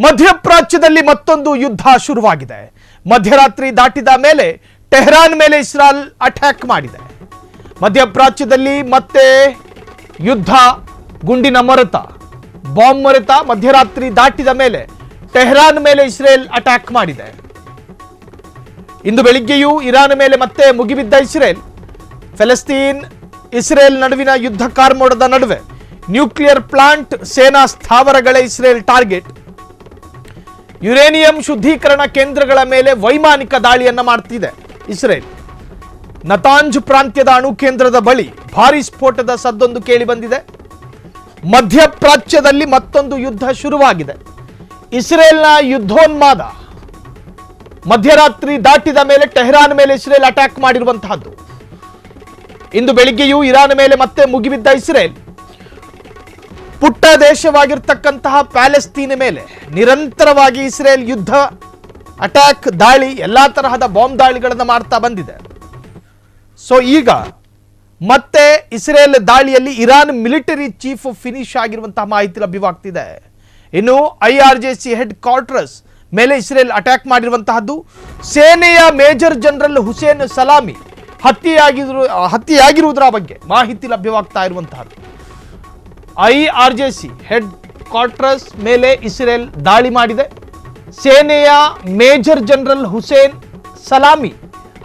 ಮಧ್ಯಪ್ರಾಚ್ಯದಲ್ಲಿ ಮತ್ತೊಂದು ಯುದ್ಧ ಶುರುವಾಗಿದೆ. ಮಧ್ಯರಾತ್ರಿ ದಾಟಿದ ಮೇಲೆ ಟೆಹರಾನ್ ಮೇಲೆ ಇಸ್ರಾಯೇಲ್ ಅಟ್ಯಾಕ್ ಮಾಡಿದೆ. ಮಧ್ಯಪ್ರಾಚ್ಯದಲ್ಲಿ ಮತ್ತೆ ಯುದ್ಧ, ಗುಂಡಿನ ಮೊರೆತ, ಬಾಂಬ್ ಮೊರೆತ ಮಧ್ಯರಾತ್ರಿ ದಾಟಿದ ಮೇಲೆ ಟೆಹರಾನ್ ಮೇಲೆ ಇಸ್ರೇಲ್ ಅಟ್ಯಾಕ್ ಮಾಡಿದೆ. ಇಂದು ಬೆಳಿಗ್ಗೆಯೂ ಇರಾನ್ ಮೇಲೆ ಮತ್ತೆ ಮುಗಿಬಿದ್ದ ಇಸ್ರೇಲ್. ಫೆಲಸ್ತೀನ್ ಇಸ್ರೇಲ್ ನಡುವಿನ ಯುದ್ಧ ಕಾರ್ಮೋಡದ ನಡುವೆ ನ್ಯೂಕ್ಲಿಯರ್ ಪ್ಲಾಂಟ್, ಸೇನಾ ಸ್ಥಾವರಗಳೇ ಇಸ್ರೇಲ್ ಟಾರ್ಗೆಟ್. ಯುರೇನಿಯಂ ಶುದ್ಧೀಕರಣ ಕೇಂದ್ರಗಳ ಮೇಲೆ ವೈಮಾನಿಕ ದಾಳಿಯನ್ನ ಮಾಡ್ತಿದೆ ಇಸ್ರೇಲ್. ನತಾಂಜ್ ಪ್ರಾಂತ್ಯದ ಅಣು ಕೇಂದ್ರದ ಬಳಿ ಭಾರೀ ಸ್ಫೋಟದ ಸದ್ದೊಂದು ಕೇಳಿ ಬಂದಿದೆ. ಮಧ್ಯಪ್ರಾಚ್ಯದಲ್ಲಿ ಮತ್ತೊಂದು ಯುದ್ಧ ಶುರುವಾಗಿದೆ. ಇಸ್ರೇಲ್ನ ಯುದ್ಧೋನ್ಮಾದ ಮಧ್ಯರಾತ್ರಿ ದಾಟಿದ ಮೇಲೆ ಟೆಹರಾನ್ ಮೇಲೆ ಇಸ್ರೇಲ್ ಅಟ್ಯಾಕ್ ಮಾಡಿರುವಂತಹದ್ದು. ಇಂದು ಬೆಳಿಗ್ಗೆಯೂ ಇರಾನ್ ಮೇಲೆ ಮತ್ತೆ ಮುಗಿಬಿದ್ದ ಇಸ್ರೇಲ್. ಪುಟ್ಟ ದೇಶವಾಗಿರ್ತಕ್ಕಂತಹ ಪ್ಯಾಲೆಸ್ತೀನ್ ಮೇಲೆ ನಿರಂತರವಾಗಿ ಇಸ್ರೇಲ್ ಯುದ್ಧ, ಅಟ್ಯಾಕ್, ದಾಳಿ, ಎಲ್ಲಾ ತರಹದ ಬಾಂಬ್ ದಾಳಿಗಳನ್ನು ಮಾಡ್ತಾ ಬಂದಿದೆ. ಸೊ ಈಗ ಮತ್ತೆ ಇಸ್ರೇಲ್ ದಾಳಿಯಲ್ಲಿ ಇರಾನ್ ಮಿಲಿಟರಿ ಚೀಫ್ ಫಿನಿಶ್ ಆಗಿರುವಂತಹ ಮಾಹಿತಿ ಲಭ್ಯವಾಗ್ತಿದೆ. ಇನ್ನು IRGC ಹೆಡ್ ಕ್ವಾರ್ಟರ್ಸ್ ಮೇಲೆ ಇಸ್ರೇಲ್ ಅಟ್ಯಾಕ್ ಮಾಡಿರುವಂತಹದ್ದು. ಸೇನೆಯ ಮೇಜರ್ ಜನರಲ್ ಹುಸೇನ್ ಸಲಾಮಿ ಹತ್ಯೆಯಾಗಿರುವುದರ ಬಗ್ಗೆ ಮಾಹಿತಿ ಲಭ್ಯವಾಗ್ತಾ ಇರುವಂತಹದ್ದು. IRGC ಹೆಡ್ ಕ್ವಾರ್ಟರ್ಸ್ ಮೇಲೆ ಇಸ್ರೇಲ್ ದಾಳಿ ಮಾಡಿದೆ. ಸೇನೆಯ ಮೇಜರ್ ಜನರಲ್ ಹುಸೇನ್ ಸಲಾಮಿ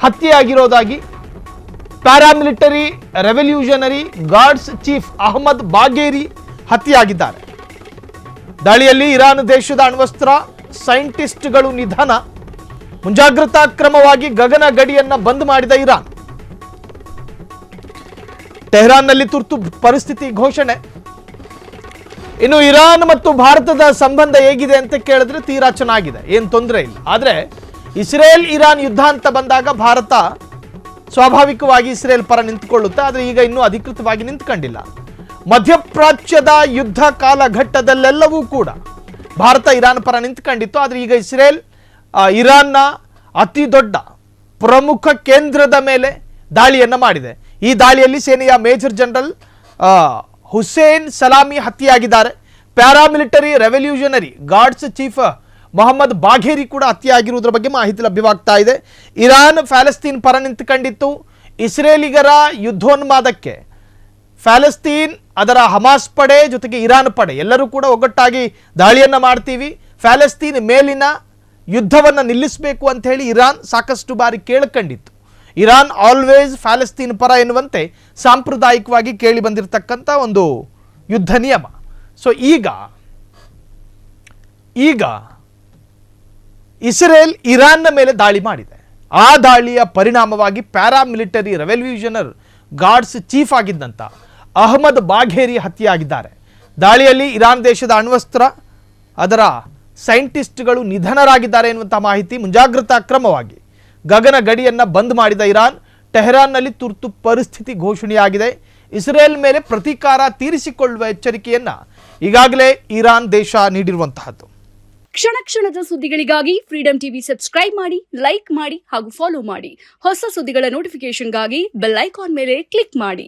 ಹತ್ಯೆಯಾಗಿರೋದಾಗಿ, paramilitary revolutionary guards chief Ahmad Bagheri ಹತ್ಯೆಯಾಗಿದ್ದಾರೆ. ದಾಳಿಯಲ್ಲಿ ಇರಾನ್ ದೇಶದ ಅಣ್ವಸ್ತ್ರ ಸೈಂಟಿಸ್ಟ್ಗಳು ನಿಧನ. ಮುಂಜಾಗ್ರತಾ ಕ್ರಮವಾಗಿ ಗಗನ ಗಡಿಯನ್ನ ಬಂದ್ ಮಾಡಿದ ಇರಾನ್. ಟೆಹರಾನ್ನಲ್ಲಿ ತುರ್ತು ಪರಿಸ್ಥಿತಿ ಘೋಷಣೆ. ಇನ್ನು ಇರಾನ್ ಮತ್ತು ಭಾರತದ ಸಂಬಂಧ ಹೇಗಿದೆ ಅಂತ ಕೇಳಿದ್ರೆ ತೀರಾ ಚೆನ್ನಾಗಿದೆ, ಏನು ತೊಂದರೆ ಇಲ್ಲ. ಆದರೆ ಇಸ್ರೇಲ್ ಇರಾನ್ ಯುದ್ಧ ಅಂತ ಬಂದಾಗ ಭಾರತ ಸ್ವಾಭಾವಿಕವಾಗಿ ಇಸ್ರೇಲ್ ಪರ ನಿಂತುಕೊಳ್ಳುತ್ತೆ. ಆದರೆ ಈಗ ಇನ್ನೂ ಅಧಿಕೃತವಾಗಿ ನಿಂತ್ಕೊಂಡಿಲ್ಲ. ಮಧ್ಯಪ್ರಾಚ್ಯದ ಯುದ್ಧ ಕಾಲಘಟ್ಟದಲ್ಲೆಲ್ಲವೂ ಕೂಡ ಭಾರತ ಇರಾನ್ ಪರ ನಿಂತ್ಕೊಂಡಿತ್ತು. ಆದರೆ ಈಗ ಇಸ್ರೇಲ್ ಇರಾನ್ನ ಅತಿ ದೊಡ್ಡ ಪ್ರಮುಖ ಕೇಂದ್ರದ ಮೇಲೆ ದಾಳಿಯನ್ನ ಮಾಡಿದೆ. ಈ ದಾಳಿಯಲ್ಲಿ ಸೇನೆಯ ಮೇಜರ್ ಜನರಲ್ ಹುಸೇನ್ ಸಲಾಮಿ ಹತ್ಯೆಯಾಗಿದ್ದಾರೆ. Paramilitary revolutionary guards chief Mohammad Bagheri ಕೂಡ ಹತ್ಯೆಯಾಗಿರುವುದರ ಬಗ್ಗೆ ಮಾಹಿತಿ ಲಭ್ಯವಾಗ್ತಾ ಇದೆ. ಇರಾನ್ ಪ್ಯಾಲೆಸ್ತೀನ್ ಪರ ನಿಂತುಕೊಂಡಿತ್ತು. ಇಸ್ರೇಲಿಗರ ಯುದ್ಧೋನ್ಮಾದಕ್ಕೆ ಪ್ಯಾಲೆಸ್ತೀನ್, ಅದರ ಹಮಾಸ್ ಪಡೆ ಜೊತೆಗೆ ಇರಾನ್ ಪಡೆ ಎಲ್ಲರೂ ಕೂಡ ಒಗ್ಗಟ್ಟಾಗಿ ದಾಳಿಯನ್ನ ಮಾಡ್ತೀವಿ, ಪ್ಯಾಲೆಸ್ತೀನ್ ಮೇಲಿನ ಯುದ್ಧವನ್ನು ನಿಲ್ಲಿಸಬೇಕು ಅಂತ ಹೇಳಿ ಇರಾನ್ ಸಾಕಷ್ಟು ಬಾರಿ ಕೇಳ್ಕೊಂಡಿತ್ತು. ಇರಾನ್ ಆಲ್ವೇಸ್ ಪ್ಯಾಲೆಸ್ತೀನ್ ಪರ ಎನ್ನುವಂತೆ ಸಾಂಪ್ರದಾಯಿಕವಾಗಿ ಕೇಳಿ ಬಂದಿರತಕ್ಕಂಥ ಒಂದು ಯುದ್ಧ ನಿಯಮ. ಸೊ ಈಗ ಇಸ್ರೇಲ್ ಇರಾನ್ನ ಮೇಲೆ ದಾಳಿ ಮಾಡಿದೆ. ಆ ದಾಳಿಯ ಪರಿಣಾಮವಾಗಿ paramilitary ರೆವಲ್ಯೂಷನರ್ guards chief ಆಗಿದ್ದಂಥ Ahmed Bagheri ಹತ್ಯೆಯಾಗಿದ್ದಾರೆ. ದಾಳಿಯಲ್ಲಿ ಇರಾನ್ ದೇಶದ ಅಣ್ವಸ್ತ್ರ, ಅದರ ಸೈಂಟಿಸ್ಟ್ಗಳು ನಿಧನರಾಗಿದ್ದಾರೆ ಎನ್ನುವಂಥ ಮಾಹಿತಿ. ಮುಂಜಾಗ್ರತಾ ಕ್ರಮವಾಗಿ ಗಗನ ಗಡಿಯನ್ನು ಬಂದ್ ಮಾಡಿದ ಇರಾನ್. ಟೆಹರಾನ್ನಲ್ಲಿ ತುರ್ತು ಪರಿಸ್ಥಿತಿ ಘೋಷಣೆಯಾಗಿದೆ. ಇಸ್ರೇಲ್ ಮೇಲೆ ಪ್ರತೀಕಾರ ತೀರಿಸಿಕೊಳ್ಳುವ ಎಚ್ಚರಿಕೆಯನ್ನ ಈಗಾಗಲೇ ಇರಾನ್ ದೇಶ ನೀಡಿರುವಂತಹದ್ದು. ಕ್ಷಣ ಕ್ಷಣದ ಸುದ್ದಿಗಳಿಗಾಗಿ ಫ್ರೀಡಂ ಟಿವಿ ಸಬ್ಸ್ಕ್ರೈಬ್ ಮಾಡಿ, ಲೈಕ್ ಮಾಡಿ ಹಾಗೂ ಫಾಲೋ ಮಾಡಿ. ಹೊಸ ಸುದ್ದಿಗಳ ನೋಟಿಫಿಕೇಶನ್ಗಾಗಿ ಬೆಲ್ ಐಕಾನ್ ಮೇಲೆ ಕ್ಲಿಕ್ ಮಾಡಿ.